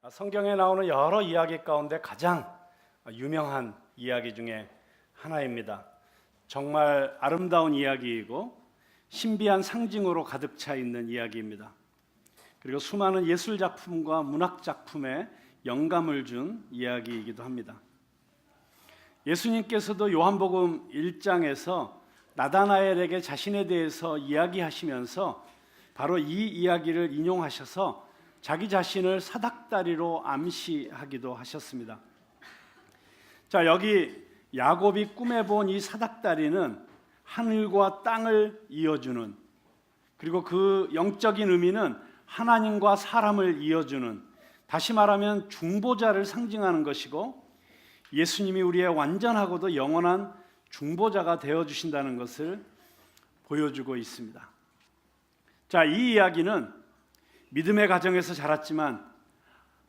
성경에 나오는 여러 이야기 가운데 가장 유명한 이야기 중에 하나입니다. 정말 아름다운 이야기이고 신비한 상징으로 가득 차 있는 이야기입니다. 그리고 수많은 예술 작품과 문학 작품에 영감을 준 이야기이기도 합니다. 예수님께서도 요한복음 1장에서 나다나엘에게 자신에 대해서 이야기하시면서 바로 이 이야기를 인용하셔서 자기 자신을 사닥다리로 암시하기도 하셨습니다. 자, 여기 야곱이 꿈에 본 이 사닥다리는 하늘과 땅을 이어주는, 그리고 그 영적인 의미는 하나님과 사람을 이어주는, 다시 말하면 중보자를 상징하는 것이고, 예수님이 우리의 완전하고도 영원한 중보자가 되어주신다는 것을 보여주고 있습니다. 자, 이 이야기는 믿음의 가정에서 자랐지만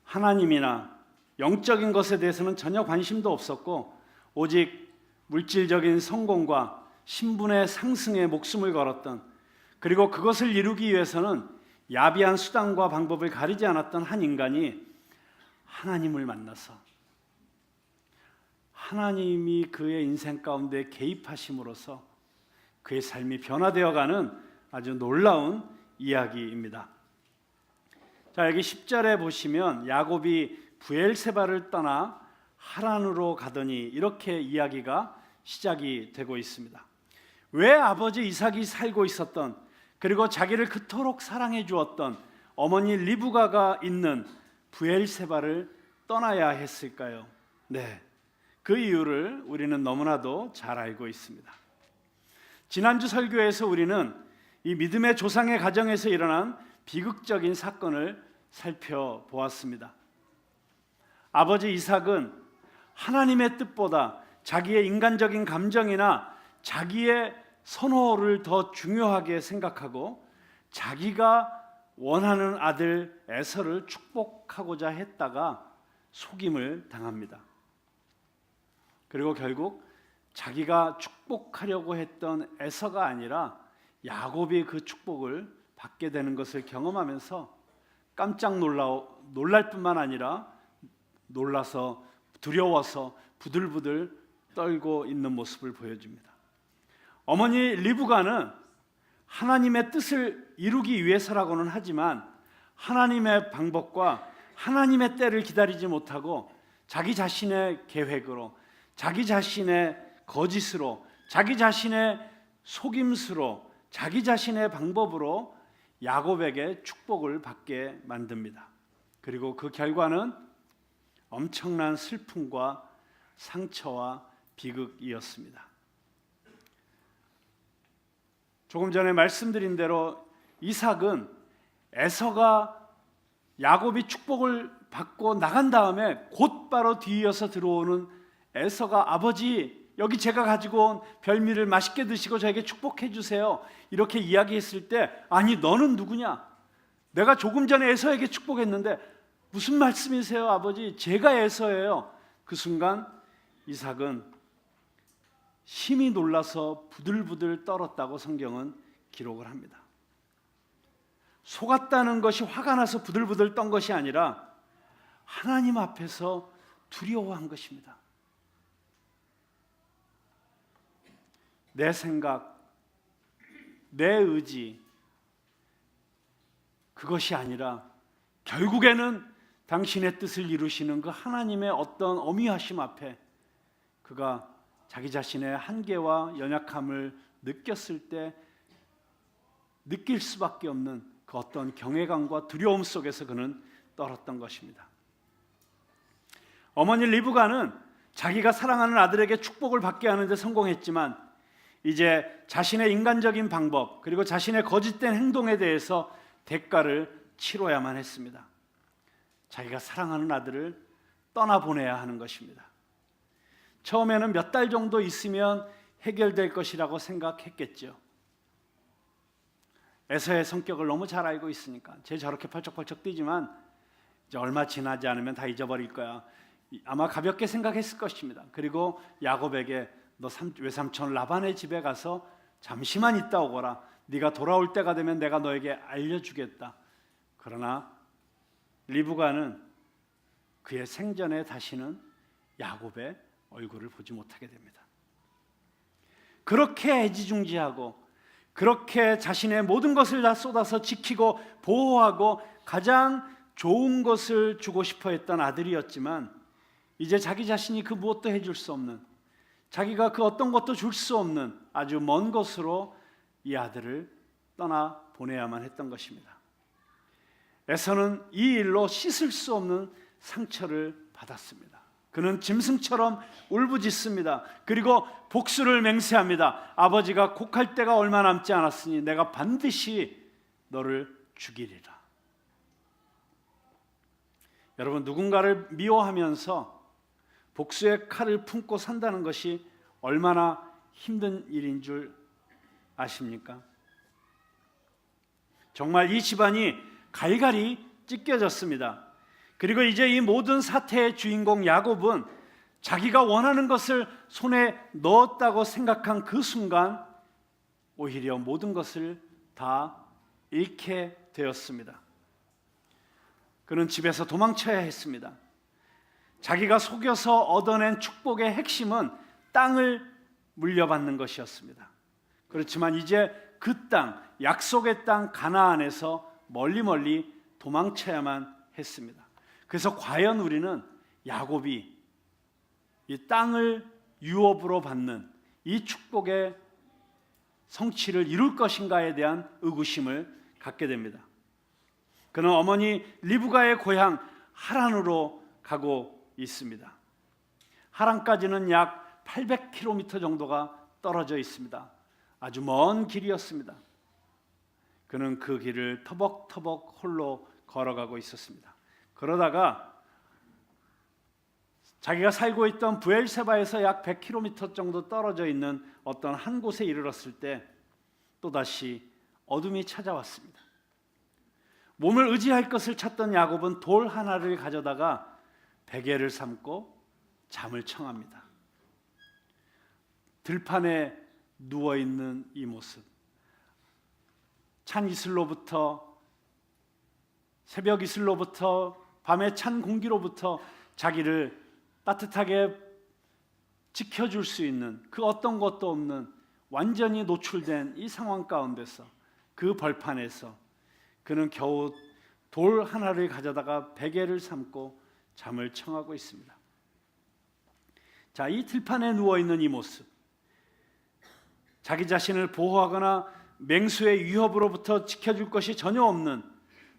하나님이나 영적인 것에 대해서는 전혀 관심도 없었고, 오직 물질적인 성공과 신분의 상승에 목숨을 걸었던, 그리고 그것을 이루기 위해서는 야비한 수단과 방법을 가리지 않았던 한 인간이 하나님을 만나서 하나님이 그의 인생 가운데 개입하심으로써 그의 삶이 변화되어가는 아주 놀라운 이야기입니다. 자, 여기 10절에 보시면 야곱이 브엘세바를 떠나 하란으로 가더니 이렇게 이야기가 시작이 되고 있습니다. 왜 아버지 이삭이 살고 있었던, 그리고 자기를 그토록 사랑해 주었던 어머니 리브가가 있는 브엘세바를 떠나야 했을까요? 네, 그 이유를 우리는 너무나도 잘 알고 있습니다. 지난주 설교에서 우리는 이 믿음의 조상의 가정에서 일어난 비극적인 사건을 살펴보았습니다. 아버지 이삭은 하나님의 뜻보다 자기의 인간적인 감정이나 자기의 선호를 더 중요하게 생각하고 자기가 원하는 아들 에서를 축복하고자 했다가 속임을 당합니다. 그리고 결국 자기가 축복하려고 했던 에서가 아니라 야곱이 그 축복을 받게 되는 것을 경험하면서 깜짝 놀랄 뿐만 아니라 놀라서 두려워서 부들부들 떨고 있는 모습을 보여줍니다. 어머니 리브가는 하나님의 뜻을 이루기 위해서라고는 하지만 하나님의 방법과 하나님의 때를 기다리지 못하고 자기 자신의 계획으로, 자기 자신의 거짓으로, 자기 자신의 속임수로, 자기 자신의 방법으로 야곱에게 축복을 받게 만듭니다. 그리고 그 결과는 엄청난 슬픔과 상처와 비극이었습니다. 조금 전에 말씀드린 대로 이삭은 에서가 야곱이 축복을 받고 나간 다음에 곧바로 뒤이어서 들어오는 에서가 아버지, 여기 제가 가지고 온 별미를 맛있게 드시고 저에게 축복해 주세요, 이렇게 이야기했을 때, 아니 너는 누구냐? 내가 조금 전에 에서에게 축복했는데 무슨 말씀이세요 아버지? 제가 에서예요. 그 순간 이삭은 심히 놀라서 부들부들 떨었다고 성경은 기록을 합니다. 속았다는 것이 화가 나서 부들부들 떤 것이 아니라 하나님 앞에서 두려워한 것입니다. 내 생각, 내 의지, 그것이 아니라 결국에는 당신의 뜻을 이루시는 그 하나님의 어떤 어미하심 앞에 그가 자기 자신의 한계와 연약함을 느꼈을 때 느낄 수밖에 없는 그 어떤 경외감과 두려움 속에서 그는 떨었던 것입니다. 어머니 리브가는 자기가 사랑하는 아들에게 축복을 받게 하는 데 성공했지만 이제 자신의 인간적인 방법, 그리고 자신의 거짓된 행동에 대해서 대가를 치러야만 했습니다. 자기가 사랑하는 아들을 떠나보내야 하는 것입니다. 처음에는 몇 달 정도 있으면 해결될 것이라고 생각했겠죠. 에서의 성격을 너무 잘 알고 있으니까 쟤 저렇게 펄쩍펄쩍 뛰지만 이제 얼마 지나지 않으면 다 잊어버릴 거야, 아마 가볍게 생각했을 것입니다. 그리고 야곱에게 너 외삼촌 라반의 집에 가서 잠시만 있다 오거라, 네가 돌아올 때가 되면 내가 너에게 알려주겠다. 그러나 리브가는 그의 생전에 다시는 야곱의 얼굴을 보지 못하게 됩니다. 그렇게 애지중지하고 그렇게 자신의 모든 것을 다 쏟아서 지키고 보호하고 가장 좋은 것을 주고 싶어 했던 아들이었지만 이제 자기 자신이 그 무엇도 해줄 수 없는, 자기가 그 어떤 것도 줄 수 없는 아주 먼 곳으로 이 아들을 떠나 보내야만 했던 것입니다. 에서는 이 일로 씻을 수 없는 상처를 받았습니다. 그는 짐승처럼 울부짖습니다. 그리고 복수를 맹세합니다. 아버지가 곡할 때가 얼마 남지 않았으니 내가 반드시 너를 죽이리라. 여러분, 누군가를 미워하면서 복수의 칼을 품고 산다는 것이 얼마나 힘든 일인 줄 아십니까? 정말 이 집안이 갈갈이 찢겨졌습니다. 그리고 이제 이 모든 사태의 주인공 야곱은 자기가 원하는 것을 손에 넣었다고 생각한 그 순간 오히려 모든 것을 다 잃게 되었습니다. 그는 집에서 도망쳐야 했습니다. 자기가 속여서 얻어낸 축복의 핵심은 땅을 물려받는 것이었습니다. 그렇지만 이제 그 땅, 약속의 땅 가나안에서 멀리 도망쳐야만 했습니다. 그래서 과연 우리는 야곱이 이 땅을 유업으로 받는 이 축복의 성취를 이룰 것인가에 대한 의구심을 갖게 됩니다. 그는 어머니 리브가의 고향 하란으로 가고 있습니다. 하란까지는 약 800km 정도가 떨어져 있습니다. 아주 먼 길이었습니다. 그는 그 길을 터벅터벅 홀로 걸어가고 있었습니다. 그러다가 자기가 살고 있던 브엘세바에서 약 100km 정도 떨어져 있는 어떤 한 곳에 이르렀을 때 또다시 어둠이 찾아왔습니다. 몸을 의지할 것을 찾던 야곱은 돌 하나를 가져다가 베개를 삼고 잠을 청합니다. 들판에 누워있는 이 모습, 찬 이슬로부터, 새벽 이슬로부터, 밤의 찬 공기로부터 자기를 따뜻하게 지켜줄 수 있는 그 어떤 것도 없는 완전히 노출된 이 상황 가운데서, 그 벌판에서 그는 겨우 돌 하나를 가져다가 베개를 삼고 잠을 청하고 있습니다. 자, 이 들판에 누워있는 이 모습, 자기 자신을 보호하거나 맹수의 위협으로부터 지켜줄 것이 전혀 없는,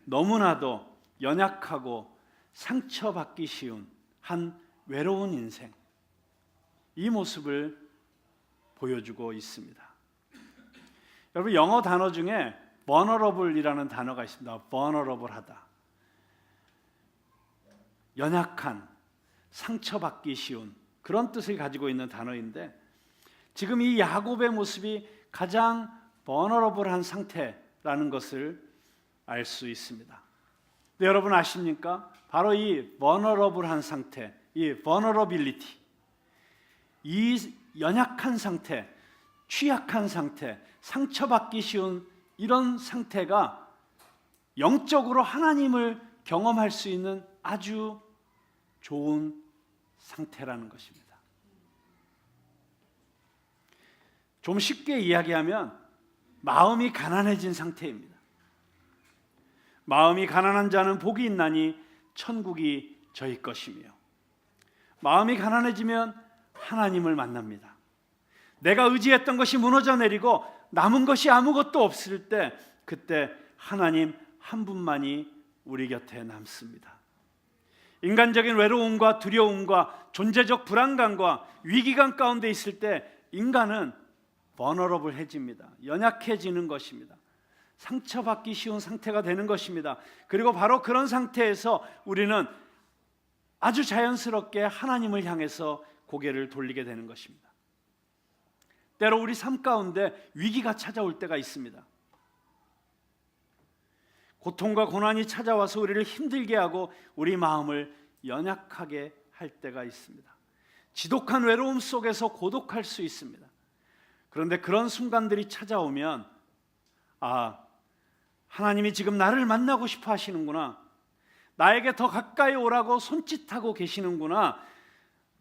너무나도 연약하고 상처받기 쉬운 한 외로운 인생, 이 모습을 보여주고 있습니다. 여러분, 영어 단어 중에 vulnerable이라는 단어가 있습니다. vulnerable하다, 연약한, 상처받기 쉬운 그런 뜻을 가지고 있는 단어인데, 지금 이 야곱의 모습이 가장 vulnerable한 상태라는 것을 알 수 있습니다. 근데 여러분 아십니까? 바로 이 vulnerable한 상태, 이 vulnerability, 이 연약한 상태, 취약한 상태, 상처받기 쉬운 이런 상태가 영적으로 하나님을 경험할 수 있는 아주 좋은 상태라는 것입니다. 좀 쉽게 이야기하면 마음이 가난해진 상태입니다. 마음이 가난한 자는 복이 있나니 천국이 저희 것이며, 마음이 가난해지면 하나님을 만납니다. 내가 의지했던 것이 무너져 내리고 남은 것이 아무것도 없을 때, 그때 하나님 한 분만이 우리 곁에 남습니다. 인간적인 외로움과 두려움과 존재적 불안감과 위기감 가운데 있을 때 인간은 vulnerable해집니다. 연약해지는 것입니다. 상처받기 쉬운 상태가 되는 것입니다. 그리고 바로 그런 상태에서 우리는 아주 자연스럽게 하나님을 향해서 고개를 돌리게 되는 것입니다. 때로 우리 삶 가운데 위기가 찾아올 때가 있습니다. 고통과 고난이 찾아와서 우리를 힘들게 하고 우리 마음을 연약하게 할 때가 있습니다. 지독한 외로움 속에서 고독할 수 있습니다. 그런데 그런 순간들이 찾아오면, 아, 하나님이 지금 나를 만나고 싶어 하시는구나, 나에게 더 가까이 오라고 손짓하고 계시는구나.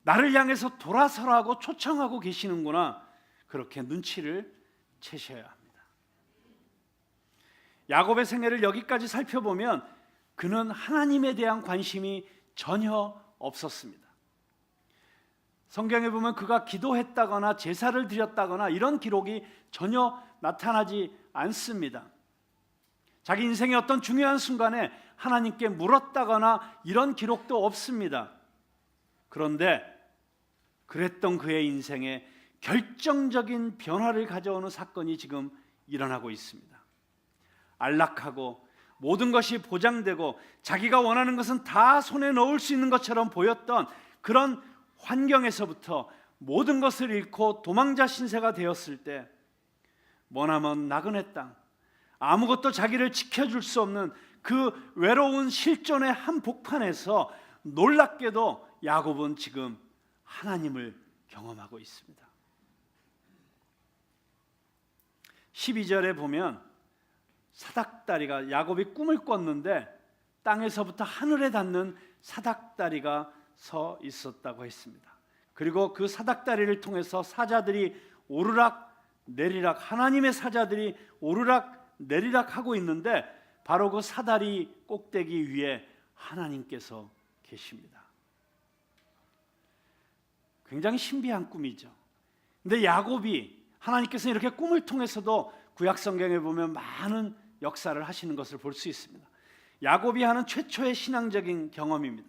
나를 향해서 돌아서라고 초청하고 계시는구나. 그렇게 눈치를 채셔야 합니다. 야곱의 생애를 여기까지 살펴보면 그는 하나님에 대한 관심이 전혀 없었습니다. 성경에 보면 그가 기도했다거나 제사를 드렸다거나 이런 기록이 전혀 나타나지 않습니다. 자기 인생의 어떤 중요한 순간에 하나님께 물었다거나 이런 기록도 없습니다. 그런데 그랬던 그의 인생에 결정적인 변화를 가져오는 사건이 지금 일어나고 있습니다. 안락하고 모든 것이 보장되고 자기가 원하는 것은 다 손에 넣을 수 있는 것처럼 보였던 그런 환경에서부터 모든 것을 잃고 도망자 신세가 되었을 때 머나먼 나그네 땅, 아무것도 자기를 지켜줄 수 없는 그 외로운 실존의 한복판에서 놀랍게도 야곱은 지금 하나님을 경험하고 있습니다. 12절에 보면 사닥다리가, 야곱이 꿈을 꿨는데 땅에서부터 하늘에 닿는 사닥다리가 서 있었다고 했습니다. 그리고 그 사닥다리를 통해서 사자들이 오르락 내리락, 하나님의 사자들이 오르락 내리락 하고 있는데 바로 그 사다리 꼭대기 위에 하나님께서 계십니다. 굉장히 신비한 꿈이죠. 근데 야곱이, 하나님께서 이렇게 꿈을 통해서도 구약 성경에 보면 많은 역사를 하시는 것을 볼 수 있습니다. 야곱이 하는 최초의 신앙적인 경험입니다.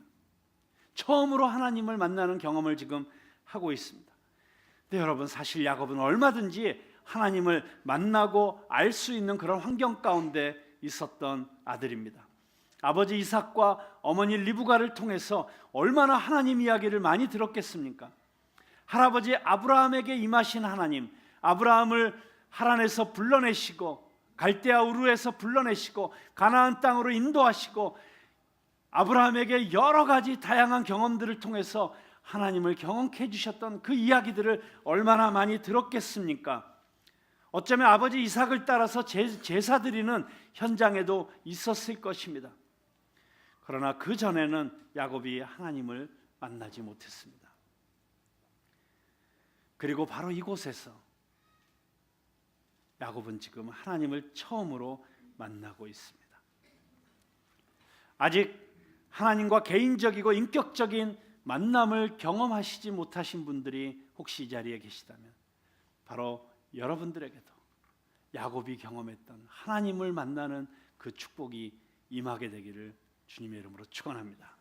처음으로 하나님을 만나는 경험을 지금 하고 있습니다. 근데 여러분, 사실 야곱은 얼마든지 하나님을 만나고 알 수 있는 그런 환경 가운데 있었던 아들입니다. 아버지 이삭과 어머니 리브가를 통해서 얼마나 하나님 이야기를 많이 들었겠습니까? 할아버지 아브라함에게 임하신 하나님, 아브라함을 하란에서 불러내시고 갈대아 우르에서 불러내시고 가나안 땅으로 인도하시고 아브라함에게 여러 가지 다양한 경험들을 통해서 하나님을 경험케 해주셨던 그 이야기들을 얼마나 많이 들었겠습니까? 어쩌면 아버지 이삭을 따라서 제사 드리는 현장에도 있었을 것입니다. 그러나 그 전에는 야곱이 하나님을 만나지 못했습니다. 그리고 바로 이곳에서 야곱은 지금 하나님을 처음으로 만나고 있습니다. 아직 하나님과 개인적이고 인격적인 만남을 경험하시지 못하신 분들이 혹시 이 자리에 계시다면 바로 여러분들에게도 야곱이 경험했던 하나님을 만나는 그 축복이 임하게 되기를 주님의 이름으로 축원합니다.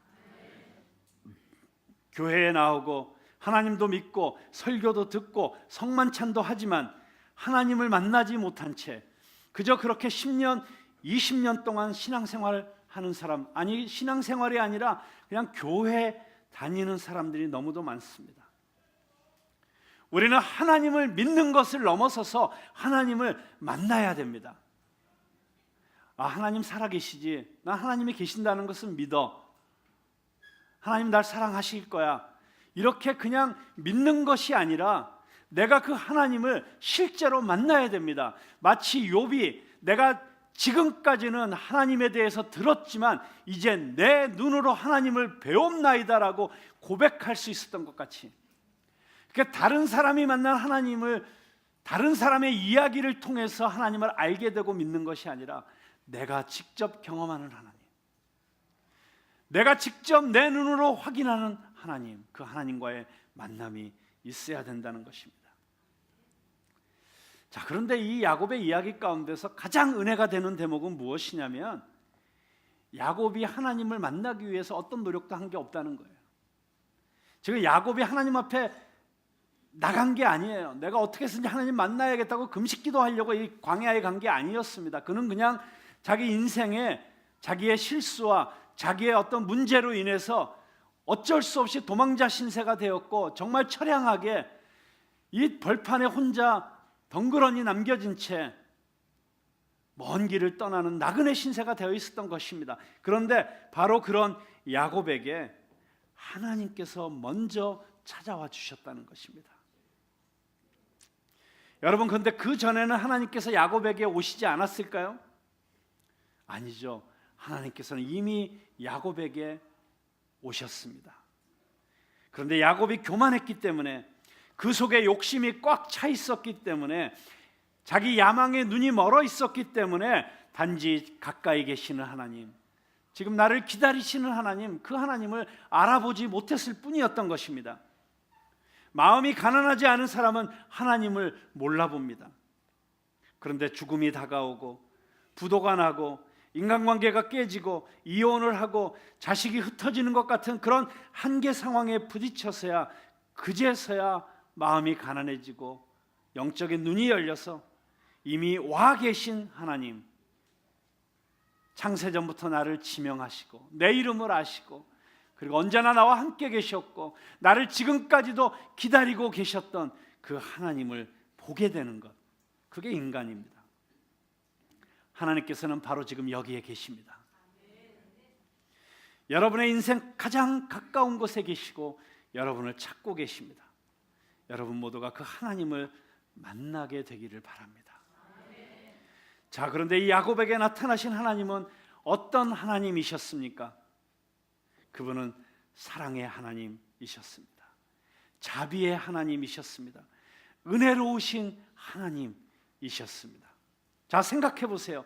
교회에 나오고 하나님도 믿고 설교도 듣고 성만찬도 하지만 하나님을 만나지 못한 채 그저 그렇게 10년, 20년 동안 신앙생활을 하는 사람, 아니 신앙생활이 아니라 그냥 교회 다니는 사람들이 너무도 많습니다. 우리는 하나님을 믿는 것을 넘어서서 하나님을 만나야 됩니다. 아, 하나님 살아계시지, 나 하나님이 계신다는 것은 믿어, 하나님 날 사랑하실 거야, 이렇게 그냥 믿는 것이 아니라 내가 그 하나님을 실제로 만나야 됩니다. 마치 욥이 내가 지금까지는 하나님에 대해서 들었지만 이제 내 눈으로 하나님을 배움나이다라고 고백할 수 있었던 것 같이, 그러니까 다른 사람이 만난 하나님을, 다른 사람의 이야기를 통해서 하나님을 알게 되고 믿는 것이 아니라 내가 직접 경험하는 하나님, 내가 직접 내 눈으로 확인하는 하나님, 그 하나님과의 만남이 있어야 된다는 것입니다. 자, 그런데 이 야곱의 이야기 가운데서 가장 은혜가 되는 대목은 무엇이냐면 야곱이 하나님을 만나기 위해서 어떤 노력도 한 게 없다는 거예요. 지금 야곱이 하나님 앞에 나간 게 아니에요. 내가 어떻게 해서든지 하나님 만나야겠다고 금식기도 하려고 이 광야에 간 게 아니었습니다. 그는 그냥 자기 인생에 자기의 실수와 자기의 어떤 문제로 인해서 어쩔 수 없이 도망자 신세가 되었고 정말 처량하게 이 벌판에 혼자 덩그러니 남겨진 채 먼 길을 떠나는 나그네 신세가 되어 있었던 것입니다. 그런데 바로 그런 야곱에게 하나님께서 먼저 찾아와 주셨다는 것입니다. 여러분, 그런데 그 전에는 하나님께서 야곱에게 오시지 않았을까요? 아니죠. 하나님께서는 이미 야곱에게 오셨습니다. 그런데 야곱이 교만했기 때문에, 그 속에 욕심이 꽉 차 있었기 때문에, 자기 야망에 눈이 멀어 있었기 때문에 단지 가까이 계시는 하나님, 지금 나를 기다리시는 하나님, 그 하나님을 알아보지 못했을 뿐이었던 것입니다. 마음이 가난하지 않은 사람은 하나님을 몰라봅니다. 그런데 죽음이 다가오고 부도가 나고 인간관계가 깨지고 이혼을 하고 자식이 흩어지는 것 같은 그런 한계 상황에 부딪혀서야, 그제서야 마음이 가난해지고 영적인 눈이 열려서 이미 와 계신 하나님, 창세전부터 나를 지명하시고 내 이름을 아시고, 그리고 언제나 나와 함께 계셨고 나를 지금까지도 기다리고 계셨던 그 하나님을 보게 되는 것, 그게 인간입니다. 하나님께서는 바로 지금 여기에 계십니다. 여러분의 인생 가장 가까운 곳에 계시고 여러분을 찾고 계십니다. 여러분 모두가 그 하나님을 만나게 되기를 바랍니다. 자, 그런데 이 야곱에게 나타나신 하나님은 어떤 하나님이셨습니까? 그분은 사랑의 하나님이셨습니다. 자비의 하나님이셨습니다. 은혜로우신 하나님이셨습니다. 자, 생각해 보세요.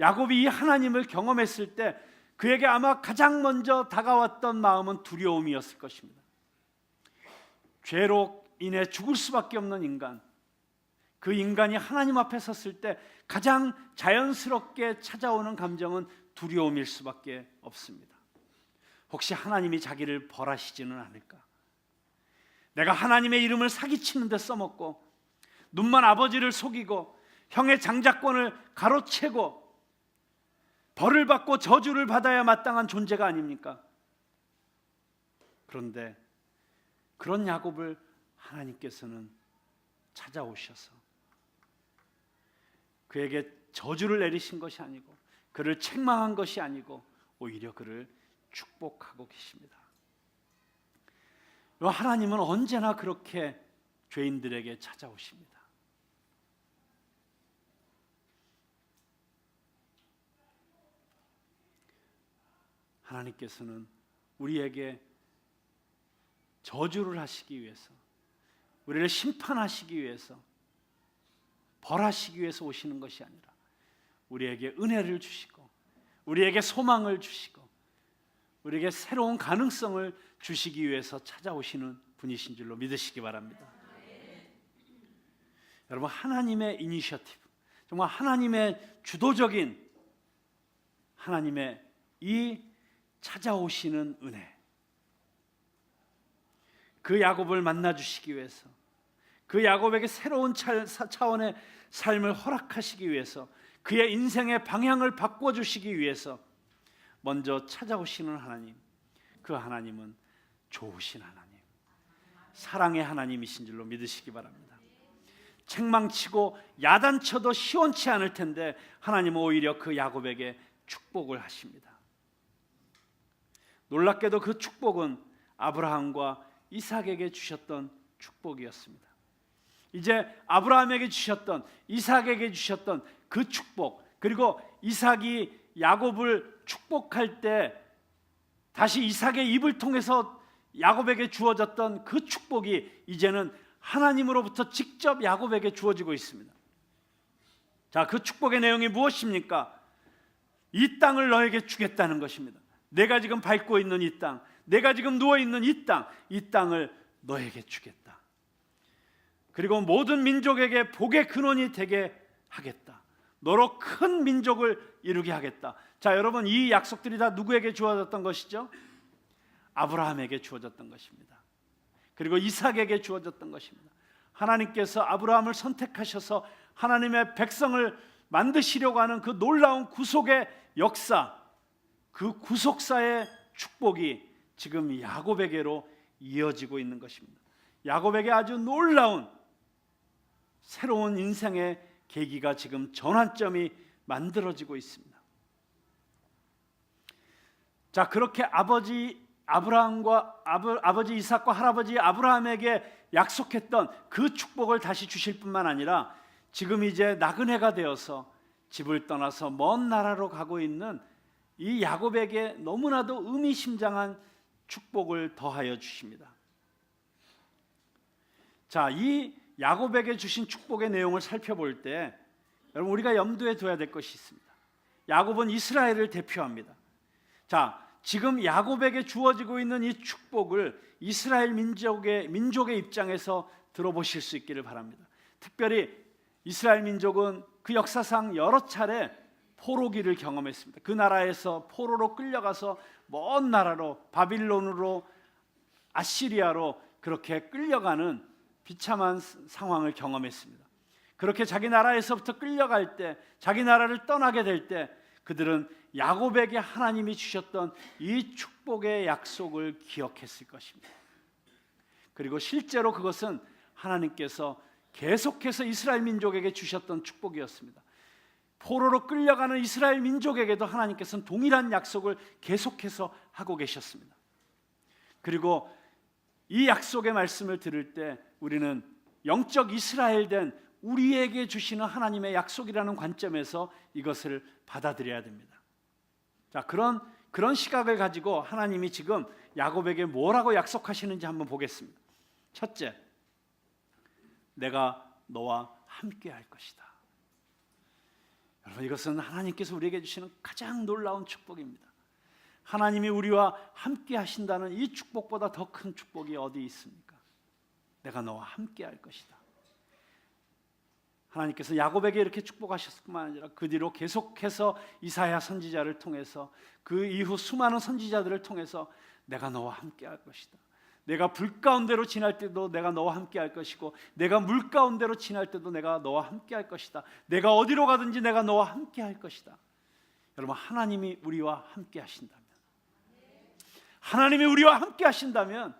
야곱이 이 하나님을 경험했을 때 그에게 아마 가장 먼저 다가왔던 마음은 두려움이었을 것입니다. 죄로 인해 죽을 수밖에 없는 인간, 그 인간이 하나님 앞에 섰을 때 가장 자연스럽게 찾아오는 감정은 두려움일 수밖에 없습니다. 혹시 하나님이 자기를 벌하시지는 않을까? 내가 하나님의 이름을 사기치는 데 써먹고, 눈만 아버지를 속이고 형의 장자권을 가로채고 벌을 받고 저주를 받아야 마땅한 존재가 아닙니까? 그런데 그런 야곱을 하나님께서는 찾아오셔서 그에게 저주를 내리신 것이 아니고, 그를 책망한 것이 아니고, 오히려 그를 축복하고 계십니다. 하나님은 언제나 그렇게 죄인들에게 찾아오십니다. 하나님께서는 우리에게 저주를 하시기 위해서, 우리를 심판하시기 위해서, 벌하시기 위해서 오시는 것이 아니라 우리에게 은혜를 주시고 우리에게 소망을 주시고 우리에게 새로운 가능성을 주시기 위해서 찾아오시는 분이신 줄로 믿으시기 바랍니다. 여러분, 하나님의 이니셔티브, 정말 하나님의 주도적인 하나님의 이 찾아오시는 은혜, 그 야곱을 만나주시기 위해서, 그 야곱에게 새로운 차원의 삶을 허락하시기 위해서, 그의 인생의 방향을 바꿔주시기 위해서 먼저 찾아오시는 하나님, 그 하나님은 좋으신 하나님, 사랑의 하나님이신 줄로 믿으시기 바랍니다. 책망치고 야단쳐도 시원치 않을 텐데 하나님은 오히려 그 야곱에게 축복을 하십니다. 놀랍게도 그 축복은 아브라함과 이삭에게 주셨던 축복이었습니다. 이제 아브라함에게 주셨던, 이삭에게 주셨던 그 축복, 그리고 이삭이 야곱을 축복할 때 다시 이삭의 입을 통해서 야곱에게 주어졌던 그 축복이 이제는 하나님으로부터 직접 야곱에게 주어지고 있습니다. 자, 그 축복의 내용이 무엇입니까? 이 땅을 너에게 주겠다는 것입니다. 내가 지금 밟고 있는 이 땅, 내가 지금 누워있는 이 땅을 너에게 주겠다. 그리고 모든 민족에게 복의 근원이 되게 하겠다. 너로 큰 민족을 이루게 하겠다. 자, 여러분, 이 약속들이 다 누구에게 주어졌던 것이죠? 아브라함에게 주어졌던 것입니다. 그리고 이삭에게 주어졌던 것입니다. 하나님께서 아브라함을 선택하셔서 하나님의 백성을 만드시려고 하는 그 놀라운 구속의 역사, 그 구속사의 축복이 지금 야곱에게로 이어지고 있는 것입니다. 야곱에게 아주 놀라운 새로운 인생의 계기가 지금 전환점이 만들어지고 있습니다. 자, 그렇게 아버지 이삭과 할아버지 아브라함에게 약속했던 그 축복을 다시 주실 뿐만 아니라 지금 이제 나그네가 되어서 집을 떠나서 먼 나라로 가고 있는 이 야곱에게 너무나도 의미심장한 축복을 더하여 주십니다. 자, 이 야곱에게 주신 축복의 내용을 살펴볼 때 여러분 우리가 염두에 둬야 될 것이 있습니다. 야곱은 이스라엘을 대표합니다. 자, 지금 야곱에게 주어지고 있는 이 축복을 이스라엘 민족의 입장에서 들어보실 수 있기를 바랍니다. 특별히 이스라엘 민족은 그 역사상 여러 차례 포로기를 경험했습니다. 그 나라에서 포로로 끌려가서 먼 나라로 바빌론으로 아시리아로 그렇게 끌려가는 비참한 상황을 경험했습니다. 그렇게 자기 나라에서부터 끌려갈 때, 자기 나라를 떠나게 될 때 그들은 야곱에게 하나님이 주셨던 이 축복의 약속을 기억했을 것입니다. 그리고 실제로 그것은 하나님께서 계속해서 이스라엘 민족에게 주셨던 축복이었습니다. 포로로 끌려가는 이스라엘 민족에게도 하나님께서는 동일한 약속을 계속해서 하고 계셨습니다. 그리고 이 약속의 말씀을 들을 때 우리는 영적 이스라엘된 우리에게 주시는 하나님의 약속이라는 관점에서 이것을 받아들여야 됩니다. 자, 그런 시각을 가지고 하나님이 지금 야곱에게 뭐라고 약속하시는지 한번 보겠습니다. 첫째, 내가 너와 함께 할 것이다. 여러분, 이것은 하나님께서 우리에게 주시는 가장 놀라운 축복입니다. 하나님이 우리와 함께 하신다는 이 축복보다 더 큰 축복이 어디 있습니까? 내가 너와 함께 할 것이다. 하나님께서 야곱에게 이렇게 축복하셨을 뿐만 아니라 그 뒤로 계속해서 이사야 선지자를 통해서 그 이후 수많은 선지자들을 통해서 내가 너와 함께 할 것이다. 내가 불 가운데로 지날 때도 내가 너와 함께 할 것이고 내가 물 가운데로 지날 때도 내가 너와 함께 할 것이다. 내가 어디로 가든지 내가 너와 함께 할 것이다. 여러분, 하나님이 우리와 함께 하신다면, 하나님이 우리와 함께 하신다면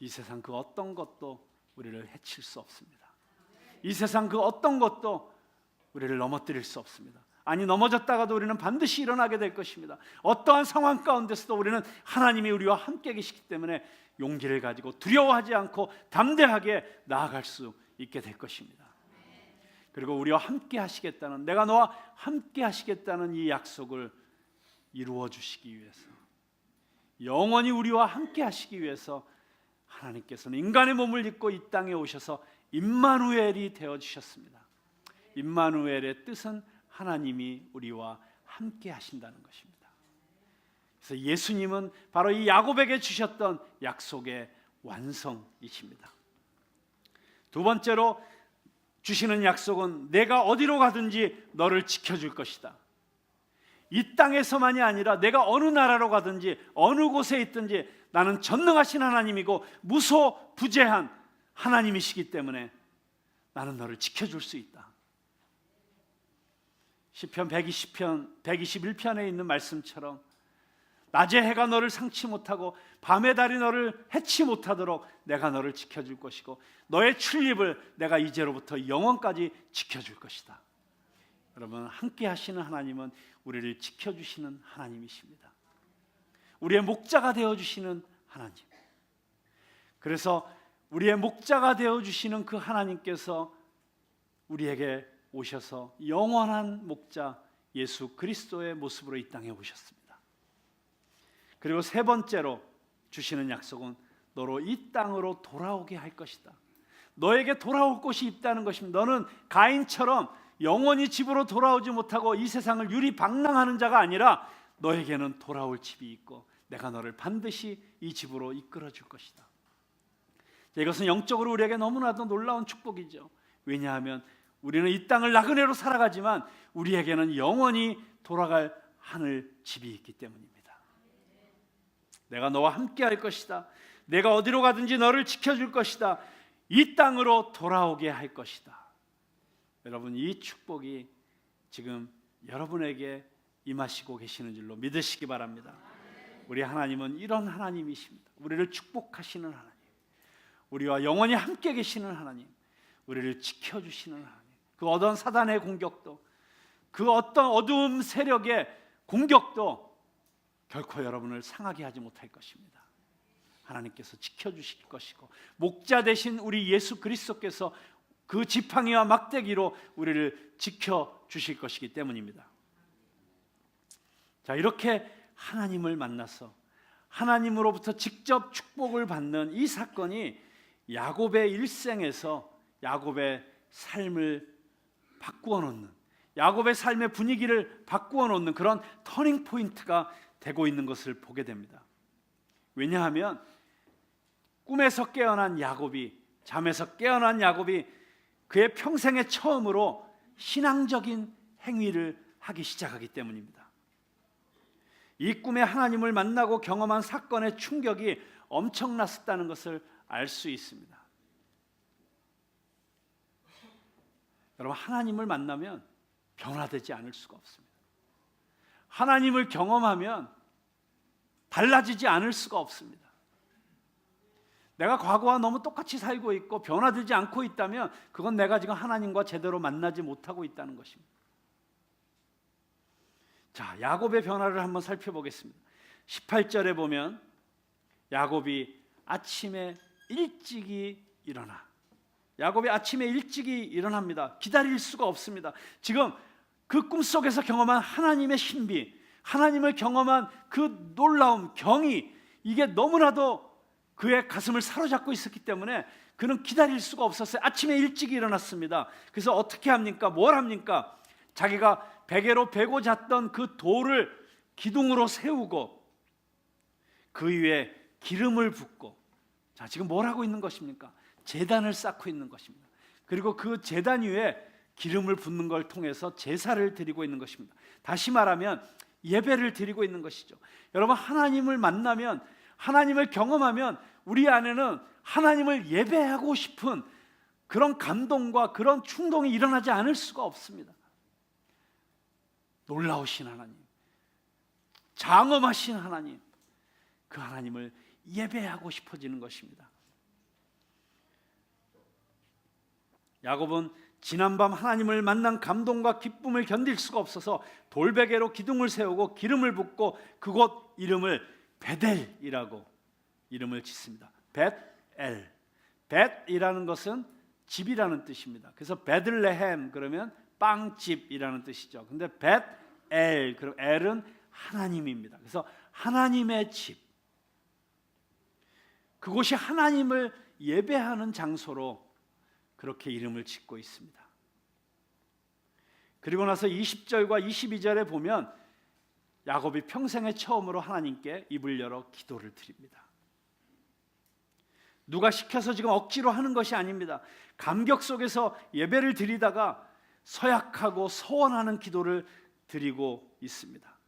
이 세상 그 어떤 것도 우리를 해칠 수 없습니다. 이 세상 그 어떤 것도 우리를 넘어뜨릴 수 없습니다. 아니, 넘어졌다가도 우리는 반드시 일어나게 될 것입니다. 어떠한 상황 가운데서도 우리는 하나님이 우리와 함께 계시기 때문에 용기를 가지고 두려워하지 않고 담대하게 나아갈 수 있게 될 것입니다. 그리고 우리와 함께 하시겠다는, 내가 너와 함께 하시겠다는 이 약속을 이루어 주시기 위해서, 영원히 우리와 함께 하시기 위해서 하나님께서는 인간의 몸을 입고 이 땅에 오셔서 임마누엘이 되어주셨습니다. 임마누엘의 뜻은 하나님이 우리와 함께 하신다는 것입니다. 그래서 예수님은 바로 이 야곱에게 주셨던 약속의 완성이십니다. 두 번째로 주시는 약속은 내가 어디로 가든지 너를 지켜줄 것이다. 이 땅에서만이 아니라 내가 어느 나라로 가든지 어느 곳에 있든지 나는 전능하신 하나님이고 무소부재한 하나님이시기 때문에 나는 너를 지켜줄 수 있다. 시편 121편에 있는 말씀처럼 낮에 해가 너를 상치 못하고 밤의 달이 너를 해치 못하도록 내가 너를 지켜줄 것이고 너의 출입을 내가 이제로부터 영원까지 지켜줄 것이다. 여러분, 함께 하시는 하나님은 우리를 지켜주시는 하나님이십니다. 우리의 목자가 되어주시는 하나님. 그래서 우리의 목자가 되어주시는 그 하나님께서 우리에게 오셔서 영원한 목자 예수 그리스도의 모습으로 이 땅에 오셨습니다. 그리고 세 번째로 주시는 약속은 너로 이 땅으로 돌아오게 할 것이다. 너에게 돌아올 곳이 있다는 것입니다. 너는 가인처럼 영원히 집으로 돌아오지 못하고 이 세상을 유리방랑하는 자가 아니라 너에게는 돌아올 집이 있고 내가 너를 반드시 이 집으로 이끌어 줄 것이다. 이것은 영적으로 우리에게 너무나도 놀라운 축복이죠. 왜냐하면 우리는 이 땅을 나그네로 살아가지만 우리에게는 영원히 돌아갈 하늘 집이 있기 때문입니다. 내가 너와 함께 할 것이다. 내가 어디로 가든지 너를 지켜줄 것이다. 이 땅으로 돌아오게 할 것이다. 여러분, 이 축복이 지금 여러분에게 임하시고 계시는 줄로 믿으시기 바랍니다. 우리 하나님은 이런 하나님이십니다. 우리를 축복하시는 하나님, 우리와 영원히 함께 계시는 하나님, 우리를 지켜주시는 하나님. 그 어떤 사단의 공격도, 그 어떤 어두움 세력의 공격도 결코 여러분을 상하게 하지 못할 것입니다. 하나님께서 지켜주실 것이고 목자 되신 우리 예수 그리스도께서 그 지팡이와 막대기로 우리를 지켜주실 것이기 때문입니다. 자, 이렇게 하나님을 만나서 하나님으로부터 직접 축복을 받는 이 사건이 야곱의 일생에서 야곱의 삶을 바꾸어 놓는, 야곱의 삶의 분위기를 바꾸어 놓는 그런 터닝 포인트가 되고 있는 것을 보게 됩니다. 왜냐하면 꿈에서 깨어난 야곱이, 잠에서 깨어난 야곱이 그의 평생의 처음으로 신앙적인 행위를 하기 시작하기 때문입니다. 이 꿈에 하나님을 만나고 경험한 사건의 충격이 엄청났었다는 것을 알 수 있습니다. 여러분, 하나님을 만나면 변화되지 않을 수가 없습니다. 하나님을 경험하면 달라지지 않을 수가 없습니다. 내가 과거와 너무 똑같이 살고 있고 변화되지 않고 있다면 그건 내가 지금 하나님과 제대로 만나지 못하고 있다는 것입니다. 자, 야곱의 변화를 한번 살펴보겠습니다. 18절에 보면 야곱이 아침에 일찍이 일어나. 야곱이 아침에 일찍이 일어납니다. 기다릴 수가 없습니다. 지금 그 꿈속에서 경험한 하나님의 신비, 하나님을 경험한 그 놀라움, 경이, 이게 너무나도 그의 가슴을 사로잡고 있었기 때문에 그는 기다릴 수가 없었어요. 아침에 일찍 일어났습니다. 그래서 어떻게 합니까? 뭘 합니까? 자기가 베개로 베고 잤던 그 돌을 기둥으로 세우고 그 위에 기름을 붓고, 자, 지금 뭘 하고 있는 것입니까? 제단을 쌓고 있는 것입니다. 그리고 그 제단 위에 기름을 붓는 걸 통해서 제사를 드리고 있는 것입니다. 다시 말하면 예배를 드리고 있는 것이죠. 여러분, 하나님을 만나면, 하나님을 경험하면 우리 안에는 하나님을 예배하고 싶은 그런 감동과 그런 충동이 일어나지 않을 수가 없습니다. 놀라우신 하나님, 장엄하신 하나님, 그 하나님을 예배하고 싶어지는 것입니다. 야곱은 지난밤 하나님을 만난 감동과 기쁨을 견딜 수가 없어서 돌베개로 기둥을 세우고 기름을 붓고 그곳 이름을 베델이라고 이름을 짓습니다. 벳엘, 벳이라는 것은 집이라는 뜻입니다. 그래서 베들레헴 그러면 빵집이라는 뜻이죠. 근데 벳엘, 그럼 엘은 하나님입니다. 그래서 하나님의 집, 그곳이 하나님을 예배하는 장소로 그렇게 이름을 짓고 있습니다. 그리고 나서 20절과 22절에 보면 야곱이 평생에 처음으로 하나님께 입을 열어 기도를 드립니다. 누가 시켜서 지금 억지로 하는 것이 아닙니다. 감격 속에서 예배를 드리다가 서약하고 서원하는 기도를 드리고 있습니다.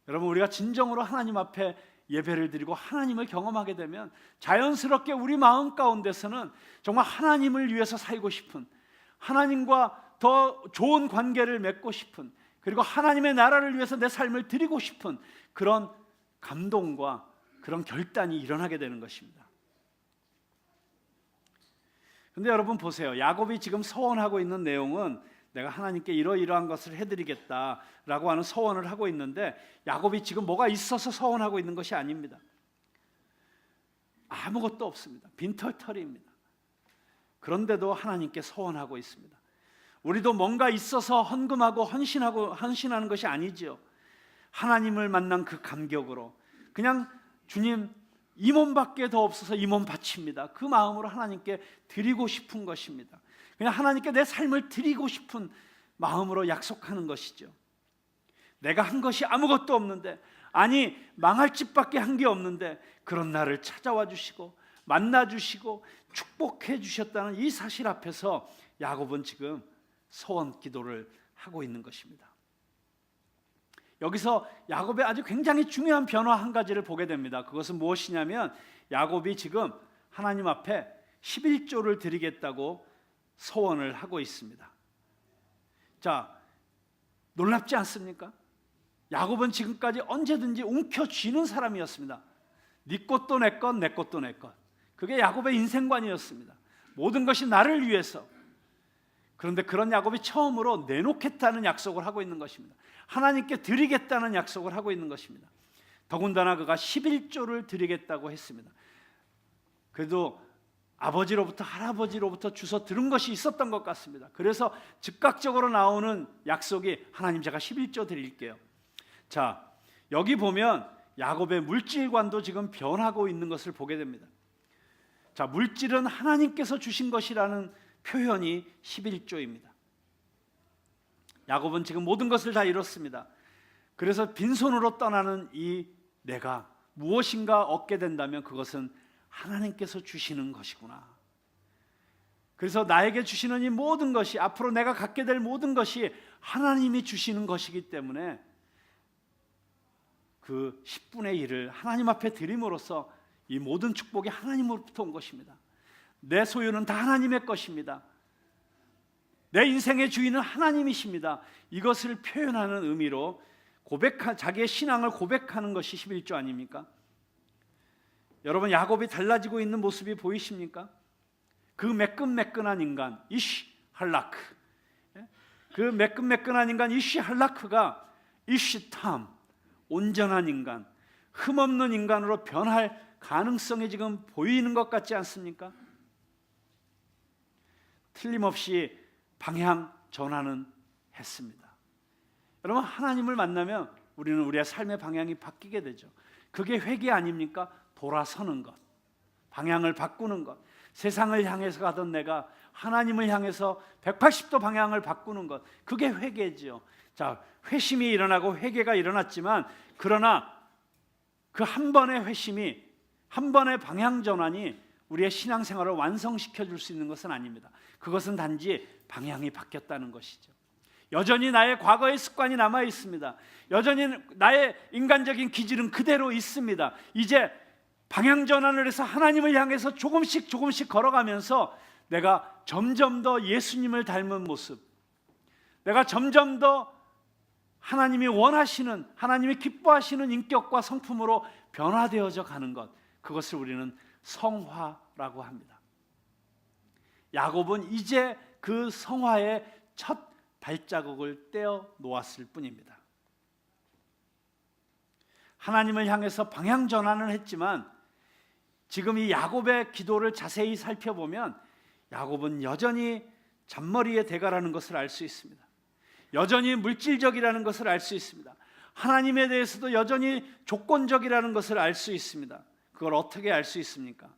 여러분, 우리가 진정으로 하나님 앞에 예배를 드리고 하나님을 경험하게 되면 자연스럽게 우리 마음 가운데서는 정말 하나님을 위해서 살고 싶은, 하나님과 더 좋은 관계를 맺고 싶은, 그리고 하나님의 나라를 위해서 내 삶을 드리고 싶은 그런 감동과 그런 결단이 일어나게 되는 것입니다. 그런데 여러분 보세요. 야곱이 지금 서원하고 있는 내용은 내가 하나님께 이러이러한 것을 해드리겠다라고 하는 서원을 하고 있는데, 야곱이 지금 뭐가 있어서 서원하고 있는 것이 아닙니다. 아무것도 없습니다. 빈털터리입니다. 그런데도 하나님께 서원하고 있습니다. 우리도 뭔가 있어서 헌금하고 헌신하는 것이 아니지요. 하나님을 만난 그 감격으로 그냥 주님, 이 몸밖에 더 없어서 이 몸 바칩니다. 그 마음으로 하나님께 드리고 싶은 것입니다. 그냥 하나님께 내 삶을 드리고 싶은 마음으로 약속하는 것이죠. 내가 한 것이 아무것도 없는데, 아니 망할 짓밖에 한 게 없는데 그런 나를 찾아와 주시고 만나 주시고 축복해 주셨다는 이 사실 앞에서 야곱은 지금 소원 기도를 하고 있는 것입니다. 여기서 야곱의 아주 굉장히 중요한 변화 한 가지를 보게 됩니다. 그것은 무엇이냐면 야곱이 지금 하나님 앞에 11조를 드리겠다고 소원을 하고 있습니다. 자, 놀랍지 않습니까? 야곱은 지금까지 언제든지 움켜쥐는 사람이었습니다. 네 것도 내 것, 내 것도 내 것. 그게 야곱의 인생관이었습니다. 모든 것이 나를 위해서. 그런데 그런 야곱이 처음으로 내놓겠다는 약속을 하고 있는 것입니다. 하나님께 드리겠다는 약속을 하고 있는 것입니다. 더군다나 그가 11조를 드리겠다고 했습니다. 그래도 아버지로부터 할아버지로부터 주워 들은 것이 있었던 것 같습니다. 그래서 즉각적으로 나오는 약속이 하나님, 제가 11조 드릴게요. 자, 여기 보면 야곱의 물질관도 지금 변하고 있는 것을 보게 됩니다. 자, 물질은 하나님께서 주신 것이라는 표현이 11조입니다. 야곱은 지금 모든 것을 다 잃었습니다. 그래서 빈손으로 떠나는 이 내가 무엇인가 얻게 된다면 그것은 하나님께서 주시는 것이구나. 그래서 나에게 주시는 이 모든 것이, 앞으로 내가 갖게 될 모든 것이 하나님이 주시는 것이기 때문에 그 10분의 1을 하나님 앞에 드림으로써 이 모든 축복이 하나님으로부터 온 것입니다. 내 소유는 다 하나님의 것입니다. 내 인생의 주인은 하나님이십니다. 이것을 표현하는 의미로 자기의 신앙을 고백하는 것이 11조 아닙니까? 여러분, 야곱이 달라지고 있는 모습이 보이십니까? 그 매끈매끈한 인간 이쉬 할라크, 그 매끈매끈한 인간 이쉬 할라크가 이쉬탐, 온전한 인간, 흠없는 인간으로 변할 가능성이 지금 보이는 것 같지 않습니까? 틀림없이 방향 전환은 했습니다. 여러분, 하나님을 만나면 우리는 우리의 삶의 방향이 바뀌게 되죠. 그게 회개 아닙니까? 돌아서는 것, 방향을 바꾸는 것. 세상을 향해서 가던 내가 하나님을 향해서 180도 방향을 바꾸는 것, 그게 회개지요. 자, 회심이 일어나고 회개가 일어났지만, 그러나 그 한 번의 회심이, 한 번의 방향 전환이 우리의 신앙생활을 완성시켜 줄 수 있는 것은 아닙니다. 그것은 단지 방향이 바뀌었다는 것이죠. 여전히 나의 과거의 습관이 남아 있습니다. 여전히 나의 인간적인 기질은 그대로 있습니다. 이제 방향 전환을 해서 하나님을 향해서 조금씩 걸어가면서 내가 점점 더 예수님을 닮은 모습, 내가 점점 더 하나님이 원하시는, 하나님이 기뻐하시는 인격과 성품으로 변화되어져 가는 것, 그것을 우리는 성화라고 합니다. 야곱은 이제 그 성화의 첫 발자국을 떼어 놓았을 뿐입니다. 하나님을 향해서 방향 전환을 했지만, 지금 이 야곱의 기도를 자세히 살펴보면 야곱은 여전히 잔머리에 대가라는 것을 알 수 있습니다. 여전히 물질적이라는 것을 알 수 있습니다. 하나님에 대해서도 여전히 조건적이라는 것을 알 수 있습니다. 그걸 어떻게 알 수 있습니까?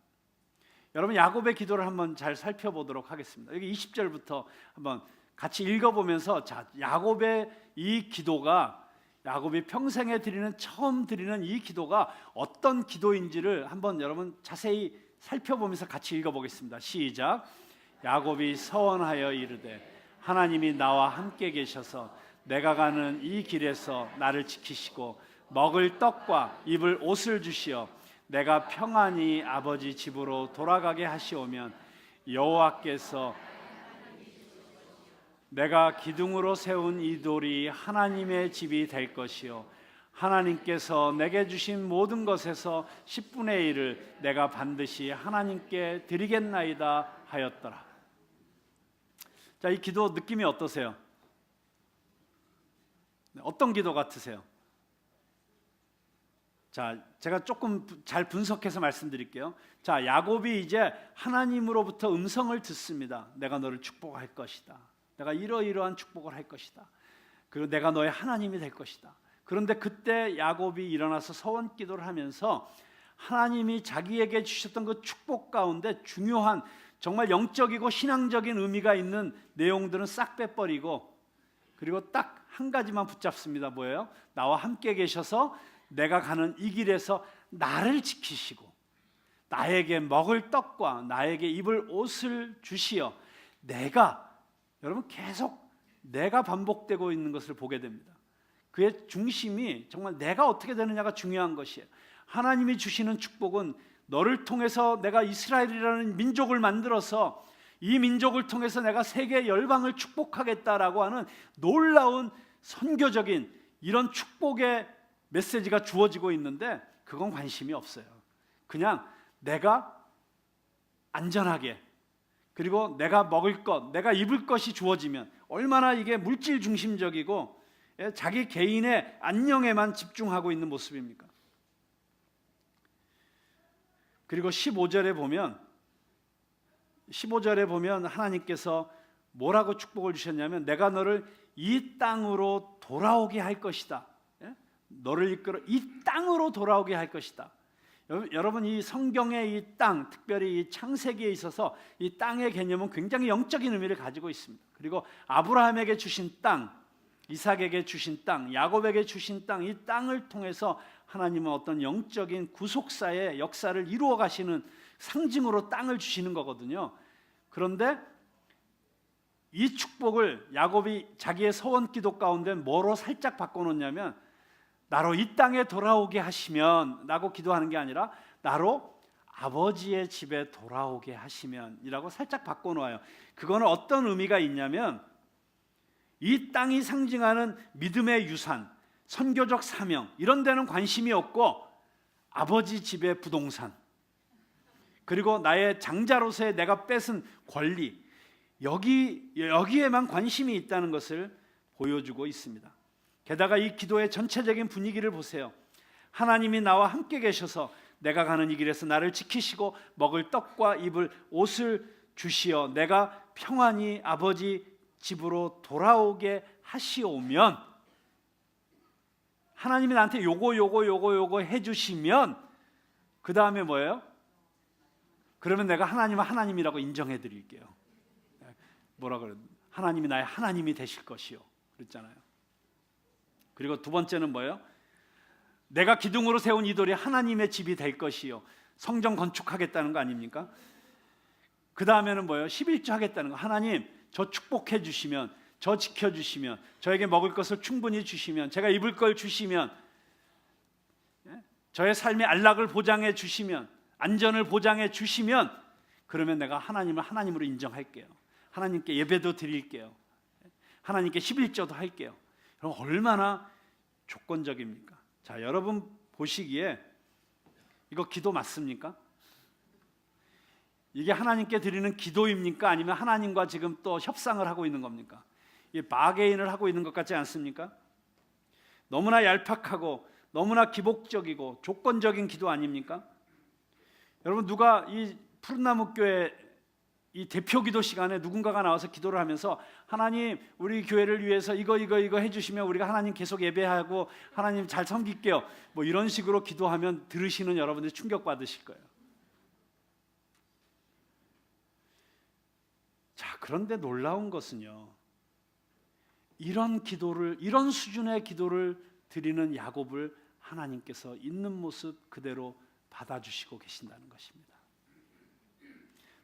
여러분, 야곱의 기도를 한번 잘 살펴보도록 하겠습니다. 여기 20절부터 한번 같이 읽어보면서, 자, 야곱의 이 기도가, 야곱이 평생에 처음 드리는 이 기도가 어떤 기도인지를 한번 여러분 자세히 살펴보면서 같이 읽어보겠습니다. 시작. 야곱이 서원하여 이르되 하나님이 나와 함께 계셔서 내가 가는 이 길에서 나를 지키시고 먹을 떡과 입을 옷을 주시어 내가 평안히 아버지 집으로 돌아가게 하시오면 여호와께서 내가 기둥으로 세운 이 돌이 하나님의 집이 될 것이요 하나님께서 내게 주신 모든 것에서 10분의 1을 내가 반드시 하나님께 드리겠나이다 하였더라. 자, 이 기도 느낌이 어떠세요? 어떤 기도 같으세요? 자, 제가 조금 잘 분석해서 말씀드릴게요. 자, 야곱이 이제 하나님으로부터 음성을 듣습니다. 내가 너를 축복할 것이다. 내가 이러이러한 축복을 할 것이다. 그리고 내가 너의 하나님이 될 것이다. 그런데 그때 야곱이 일어나서 서원 기도를 하면서 하나님이 자기에게 주셨던 그 축복 가운데 중요한, 정말 영적이고 신앙적인 의미가 있는 내용들은 싹 빼버리고, 그리고 딱 한 가지만 붙잡습니다. 뭐예요? 나와 함께 계셔서 내가 가는 이 길에서 나를 지키시고 나에게 먹을 떡과 나에게 입을 옷을 주시어 여러분, 계속 내가 반복되고 있는 것을 보게 됩니다. 그의 중심이 정말 내가 어떻게 되느냐가 중요한 것이에요. 하나님이 주시는 축복은 너를 통해서 내가 이스라엘이라는 민족을 만들어서 이 민족을 통해서 내가 세계 열방을 축복하겠다라고 하는 놀라운 선교적인 이런 축복의 메시지가 주어지고 있는데, 그건 관심이 없어요. 그냥 내가 안전하게, 그리고 내가 먹을 것, 내가 입을 것이 주어지면, 얼마나 이게 물질 중심적이고 자기 개인의 안녕에만 집중하고 있는 모습입니까? 그리고 15절에 보면 하나님께서 뭐라고 축복을 주셨냐면, 내가 너를 이 땅으로 돌아오게 할 것이다. 너를 이끌어 이 땅으로 돌아오게 할 것이다. 여러분, 이 성경의 이 땅, 특별히 이 창세기에 있어서 이 땅의 개념은 굉장히 영적인 의미를 가지고 있습니다. 그리고 아브라함에게 주신 땅, 이삭에게 주신 땅, 야곱에게 주신 땅, 이 땅을 통해서 하나님은 어떤 영적인 구속사의 역사를 이루어 가시는 상징으로 땅을 주시는 거거든요. 그런데 이 축복을 야곱이 자기의 서원 기도 가운데 뭐로 살짝 바꿔놓냐면, 나로 이 땅에 돌아오게 하시면 라고 기도하는 게 아니라 나로 아버지의 집에 돌아오게 하시면 이라고 살짝 바꿔놓아요. 그거는 어떤 의미가 있냐면, 이 땅이 상징하는 믿음의 유산, 선교적 사명, 이런 데는 관심이 없고 아버지 집의 부동산, 그리고 나의 장자로서의 내가 뺏은 권리, 여기에만 관심이 있다는 것을 보여주고 있습니다. 게다가 이 기도의 전체적인 분위기를 보세요. 하나님이 나와 함께 계셔서 내가 가는 이 길에서 나를 지키시고 먹을 떡과 입을 옷을 주시어 내가 평안히 아버지 집으로 돌아오게 하시오면, 하나님이 나한테 요거 해주시면 그 다음에 뭐예요? 그러면 내가 하나님은 하나님이라고 인정해 드릴게요. 뭐라 그래요? 하나님이 나의 하나님이 되실 것이요, 그랬잖아요. 그리고 두 번째는 뭐예요? 내가 기둥으로 세운 이 돌이 하나님의 집이 될 것이요, 성전 건축하겠다는 거 아닙니까? 그 다음에는 뭐예요? 11조 하겠다는 거. 하나님, 저 축복해 주시면, 저 지켜주시면, 저에게 먹을 것을 충분히 주시면, 제가 입을 걸 주시면, 저의 삶의 안락을 보장해 주시면, 안전을 보장해 주시면, 그러면 내가 하나님을 하나님으로 인정할게요. 하나님께 예배도 드릴게요. 하나님께 11조도 할게요. 그럼 얼마나 조건적입니까? 자, 여러분 보시기에 이거 기도 맞습니까? 이게 하나님께 드리는 기도입니까? 아니면 하나님과 지금 또 협상을 하고 있는 겁니까? 이 바게인을 하고 있는 것 같지 않습니까? 너무나 얄팍하고 너무나 기복적이고 조건적인 기도 아닙니까? 여러분, 누가 이 푸른나무 교회 이 대표 기도 시간에 누군가가 나와서 기도를 하면서 하나님, 우리 교회를 위해서 이거 해주시면 우리가 하나님 계속 예배하고 하나님 잘 섬길게요, 뭐 이런 식으로 기도하면 들으시는 여러분들이 충격받으실 거예요. 자, 그런데 놀라운 것은요, 이런 수준의 기도를 드리는 야곱을 하나님께서 있는 모습 그대로 받아주시고 계신다는 것입니다.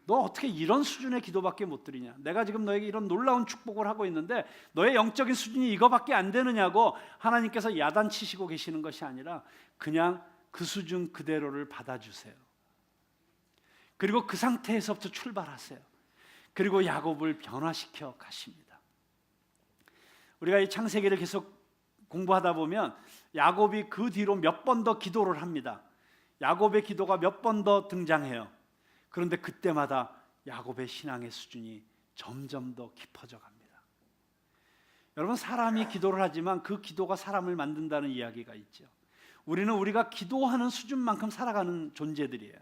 너 어떻게 이런 수준의 기도밖에 못 드리냐? 내가 지금 너에게 이런 놀라운 축복을 하고 있는데 너의 영적인 수준이 이거밖에 안 되느냐고 하나님께서 야단치시고 계시는 것이 아니라 그냥 그 수준 그대로를 받아주세요. 그리고 그 상태에서부터 출발하세요. 그리고 야곱을 변화시켜 가십니다. 우리가 이 창세기를 계속 공부하다 보면 야곱이 그 뒤로 몇 번 더 기도를 합니다. 야곱의 기도가 몇 번 더 등장해요. 그런데 그때마다 야곱의 신앙의 수준이 점점 더 깊어져 갑니다. 여러분, 사람이 기도를 하지만 그 기도가 사람을 만든다는 이야기가 있죠. 우리는 우리가 기도하는 수준만큼 살아가는 존재들이에요.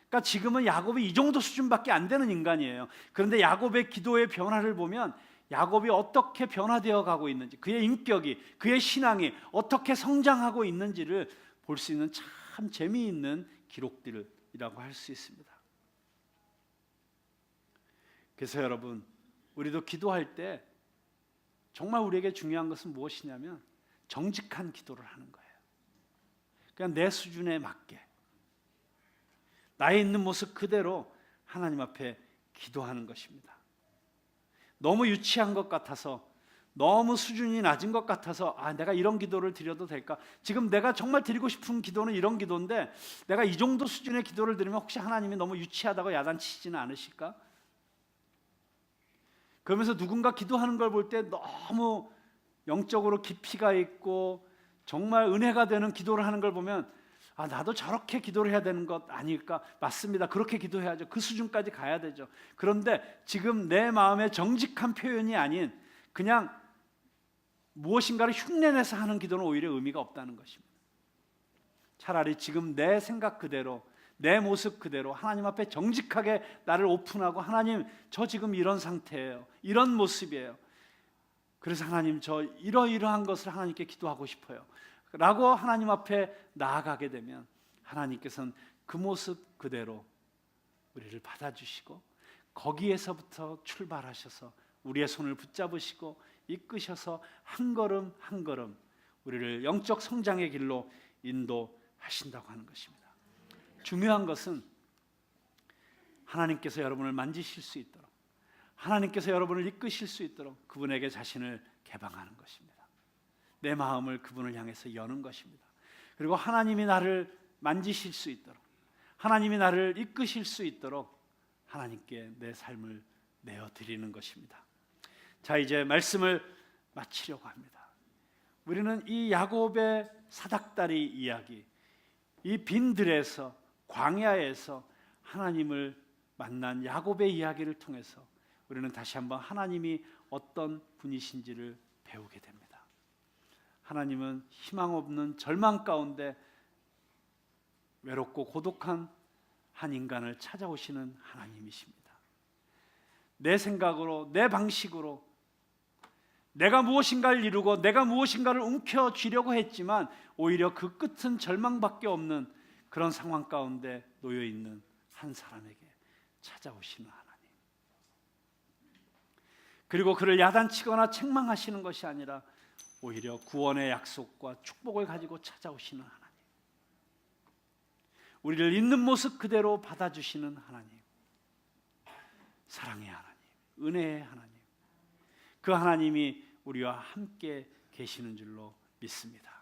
그러니까 지금은 야곱이 이 정도 수준밖에 안 되는 인간이에요. 그런데 야곱의 기도의 변화를 보면 야곱이 어떻게 변화되어 가고 있는지, 그의 인격이, 그의 신앙이 어떻게 성장하고 있는지를 볼 수 있는 참 재미있는 기록들이라고 할 수 있습니다. 그래서 여러분, 우리도 기도할 때 정말 우리에게 중요한 것은 무엇이냐면 정직한 기도를 하는 거예요. 그냥 내 수준에 맞게 나의 있는 모습 그대로 하나님 앞에 기도하는 것입니다. 너무 유치한 것 같아서, 너무 수준이 낮은 것 같아서 내가 이런 기도를 드려도 될까? 지금 내가 정말 드리고 싶은 기도는 이런 기도인데 내가 이 정도 수준의 기도를 드리면 혹시 하나님이 너무 유치하다고 야단치지는 않으실까? 그러면서 누군가 기도하는 걸 볼 때 너무 영적으로 깊이가 있고 정말 은혜가 되는 기도를 하는 걸 보면 나도 저렇게 기도를 해야 되는 것 아닐까? 맞습니다. 그렇게 기도해야죠. 그 수준까지 가야 되죠. 그런데 지금 내 마음의 정직한 표현이 아닌 그냥 무엇인가를 흉내내서 하는 기도는 오히려 의미가 없다는 것입니다. 차라리 지금 내 생각 그대로, 내 모습 그대로 하나님 앞에 정직하게 나를 오픈하고, 하나님, 저 지금 이런 상태예요, 이런 모습이에요. 그래서 하나님, 저 이러이러한 것을 하나님께 기도하고 싶어요. 라고 하나님 앞에 나아가게 되면 하나님께서는 그 모습 그대로 우리를 받아주시고 거기에서부터 출발하셔서 우리의 손을 붙잡으시고 이끄셔서 한 걸음 한 걸음 우리를 영적 성장의 길로 인도하신다고 하는 것입니다. 중요한 것은 하나님께서 여러분을 만지실 수 있도록, 하나님께서 여러분을 이끄실 수 있도록 그분에게 자신을 개방하는 것입니다. 내 마음을 그분을 향해서 여는 것입니다. 그리고 하나님이 나를 만지실 수 있도록, 하나님이 나를 이끄실 수 있도록 하나님께 내 삶을 내어드리는 것입니다. 자, 이제 말씀을 마치려고 합니다. 우리는 이 야곱의 사닥다리 이야기, 이 빈들에서, 광야에서 하나님을 만난 야곱의 이야기를 통해서 우리는 다시 한번 하나님이 어떤 분이신지를 배우게 됩니다. 하나님은 희망 없는 절망 가운데 외롭고 고독한 한 인간을 찾아오시는 하나님이십니다. 내 생각으로, 내 방식으로 내가 무엇인가를 이루고 내가 무엇인가를 움켜쥐려고 했지만 오히려 그 끝은 절망밖에 없는 그런 상황 가운데 놓여 있는 한 사람에게 찾아오시는 하나님. 그리고 그를 야단치거나 책망하시는 것이 아니라 오히려 구원의 약속과 축복을 가지고 찾아오시는 하나님. 우리를 있는 모습 그대로 받아주시는 하나님. 사랑의 하나님, 은혜의 하나님. 그 하나님이 우리와 함께 계시는 줄로 믿습니다.